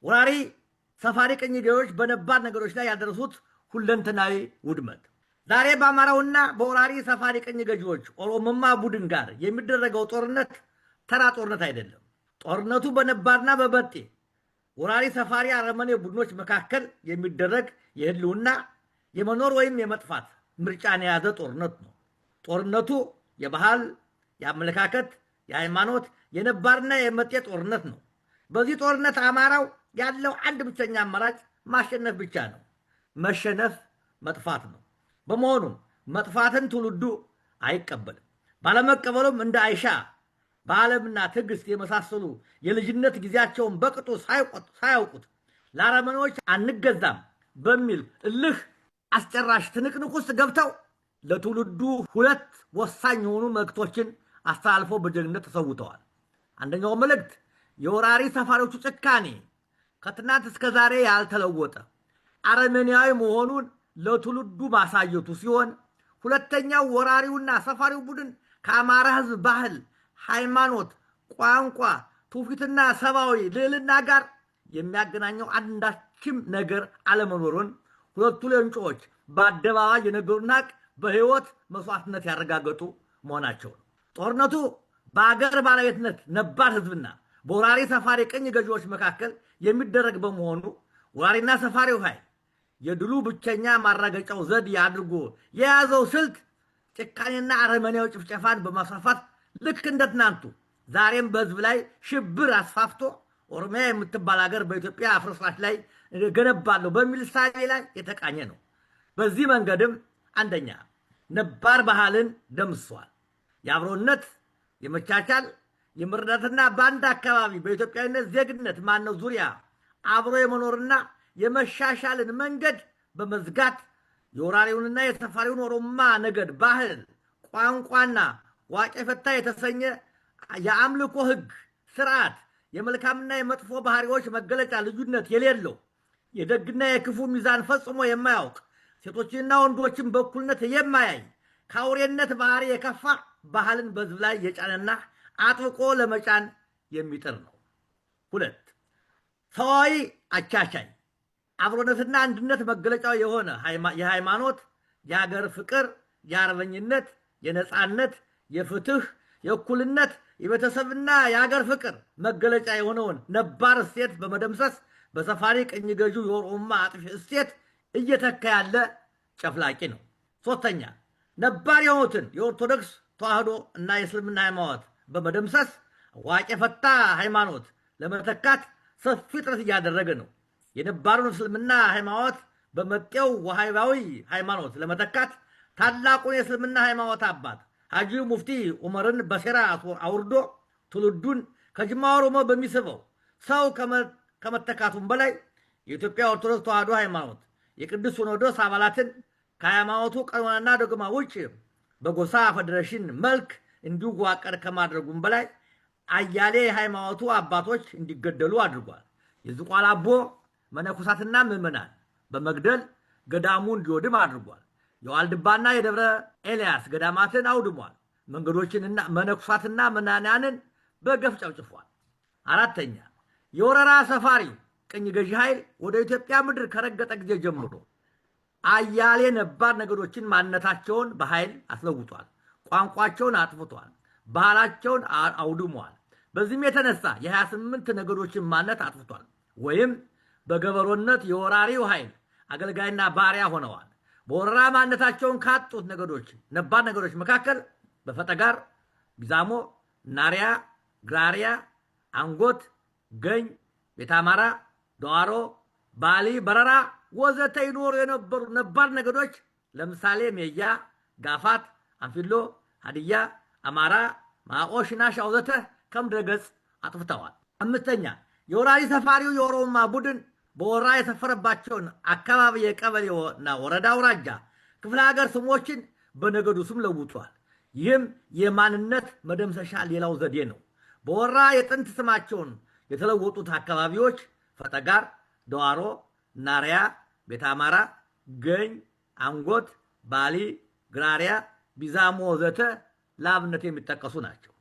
ወራሪ ሰፋሪ ቅኝ ገዢዎች በነባር ነገሮች ላይ ያደረሱት ሁለንተናዊ ውድመት ዛሬ በአማራውና በወራሪ ሰፋሪ ቅኝ ገዢዎች ኦሮሞማ ቡድን ጋር የሚደረገው ጦርነት ተራ ጦርነት አይደለም። ጦርነቱ በነባርና በበጤ ወራሪ ሰፋሪ አረመኔ ቡድኖች መካከል የሚደረግ የህልውና የመኖር ወይም የመጥፋት ምርጫን የያዘ ጦርነት ነው። ጦርነቱ የባህል፣ የአመለካከት፣ የሃይማኖት፣ የነባርና የመጤ ጦርነት ነው። በዚህ ጦርነት አማራው ያለው አንድ ብቸኛ አማራጭ ማሸነፍ ብቻ ነው። መሸነፍ መጥፋት ነው። በመሆኑም መጥፋትን ትውልዱ አይቀበልም። ባለመቀበሉም እንደ አይሻ በዓለምና ትዕግስት የመሳሰሉ የልጅነት ጊዜያቸውን በቅጡ ሳያውቁት ለአረመኔዎች አንገዛም በሚል እልህ አስጨራሽ ትንቅንቅ ውስጥ ገብተው ለትውልዱ ሁለት ወሳኝ የሆኑ መልእክቶችን አስተላልፈው በጀግንነት ተሰውተዋል። አንደኛው መልእክት የወራሪ ሰፋሪዎቹ ጭካኔ ከትናንት እስከ ዛሬ ያልተለወጠ አረመኔያዊ መሆኑን ለትውልዱ ማሳየቱ ሲሆን፣ ሁለተኛው ወራሪውና ሰፋሪው ቡድን ከአማራ ሕዝብ ባህል፣ ሃይማኖት፣ ቋንቋ፣ ትውፊትና ሰብአዊ ልዕልና ጋር የሚያገናኘው አንዳችም ነገር አለመኖሩን ሁለቱ ሌንጮዎች በአደባባይ የነገሩን ሀቅ በሕይወት መስዋዕትነት ያረጋገጡ መሆናቸው ነው። ጦርነቱ በአገር ባለቤትነት ነባር ሕዝብና በወራሪ ሰፋሪ ቅኝ ገዢዎች መካከል የሚደረግ በመሆኑ ወራሪና ሰፋሪው ኃይል የድሉ ብቸኛ ማረጋገጫው ዘዴ አድርጎ የያዘው ስልት ጭካኔና አረመኔያዊ ጭፍጨፋን በማስፋፋት ልክ እንደ ትናንቱ ዛሬም በህዝብ ላይ ሽብር አስፋፍቶ ኦሮሚያ የምትባል ሀገር በኢትዮጵያ ፍርስራሽ ላይ ገነባለሁ በሚል እሳቤ ላይ የተቃኘ ነው። በዚህ መንገድም አንደኛ ነባር ባህልን ደምስሷል። የአብሮነት፣ የመቻቻል፣ የመረዳትና በአንድ አካባቢ በኢትዮጵያዊነት ዜግነት ማነው ዙሪያ አብሮ የመኖርና የመሻሻልን መንገድ በመዝጋት የወራሪውንና የሰፋሪውን ኦሮሞማ ነገድ ባህል፣ ቋንቋና ዋቄ ፈታ የተሰኘ የአምልኮ ህግ፣ ስርዓት፣ የመልካምና የመጥፎ ባህሪዎች መገለጫ ልዩነት የሌለው የደግና የክፉ ሚዛን ፈጽሞ የማያውቅ ሴቶችንና ወንዶችን በእኩልነት የማያይ ከአውሬነት ባህሪ የከፋ ባህልን በህዝብ ላይ የጫነና አጥብቆ ለመጫን የሚጥር ነው። ሁለት ሰዋዊ አቻቻይ አብሮነትና አንድነት መገለጫው የሆነ የሃይማኖት፣ የሀገር ፍቅር፣ የአርበኝነት፣ የነፃነት፣ የፍትህ፣ የእኩልነት፣ የቤተሰብና የሀገር ፍቅር መገለጫ የሆነውን ነባር እሴት በመደምሰስ በሰፋሪ ቅኝ ገዢው የኦሮሞማ አጥፊ እሴት እየተካ ያለ ጨፍላቂ ነው። ሶስተኛ ነባር የሆኑትን የኦርቶዶክስ ተዋህዶ እና የእስልምና ሃይማኖት በመደምሰስ ዋቄ ፈታ ሃይማኖት ለመተካት ሰፊ ጥረት እያደረገ ነው። የነባሩን እስልምና ሃይማኖት በመጤው ወሃይባዊ ሃይማኖት ለመተካት ታላቁን የእስልምና ሃይማኖት አባት ሐጂ ሙፍቲ ዑመርን በሴራ አውርዶ ትውልዱን ከጅማ ኦሮሞ በሚስበው ሰው ከመተካቱም በላይ የኢትዮጵያ ኦርቶዶክስ ተዋህዶ ሃይማኖት የቅዱስ ሲኖዶስ አባላትን ከሃይማኖቱ ቀኖናና ዶግማ ውጭ በጎሳ ፌዴሬሽን መልክ እንዲዋቀር ከማድረጉም በላይ አያሌ የሃይማኖቱ አባቶች እንዲገደሉ አድርጓል። የዝቋላ አቦ መነኮሳትና ምዕመናን በመግደል ገዳሙ እንዲወድም አድርጓል። የዋልድባና የደብረ ኤልያስ ገዳማትን አውድሟል። መንገዶችንና መነኮሳትና መናንያንን በገፍ ጨፍጭፏል። አራተኛ የወረራ ሰፋሪው ቅኝ ገዢ ኃይል ወደ ኢትዮጵያ ምድር ከረገጠ ጊዜ ጀምሮ አያሌ ነባር ነገዶችን ማንነታቸውን በኃይል አስለውጧል። ቋንቋቸውን አጥፍቷል። ባህላቸውን አውድሟል። በዚህም የተነሳ የ28 ነገዶችን ማንነት አጥፍቷል ወይም በገበሮነት የወራሪው ኃይል አገልጋይና ባሪያ ሆነዋል። በወረራ ማንነታቸውን ካጡት ነገዶች ነባር ነገዶች መካከል በፈጠጋር፣ ቢዛሞ፣ ናሪያ፣ ግራሪያ፣ አንጎት፣ ገኝ፣ ቤተ አማራ፣ ደዋሮ፣ ባሊ፣ በረራ ወዘተ ይኖሩ የነበሩ ነባር ነገዶች ለምሳሌ ሜያ፣ ጋፋት፣ አንፊሎ፣ ሀዲያ፣ አማራ፣ ማቆ፣ ሽናሻ ወዘተ ከምድረ ገጽ አጥፍተዋል። አምስተኛ የወራሪ ሰፋሪው የኦሮሞማ ቡድን በወረራ የሰፈረባቸውን አካባቢ የቀበሌና ወረዳ አውራጃ ክፍለ ሀገር ስሞችን በነገዱ ስም ለውጧል። ይህም የማንነት መደምሰሻ ሌላው ዘዴ ነው። በወረራ የጥንት ስማቸውን የተለወጡት አካባቢዎች ፈጠጋር፣ ደዋሮ፣ ናሪያ፣ ቤተ አማራ፣ ገኝ፣ አንጎት፣ ባሊ፣ ግራሪያ፣ ቢዛሞ ወዘተ ለአብነት የሚጠቀሱ ናቸው።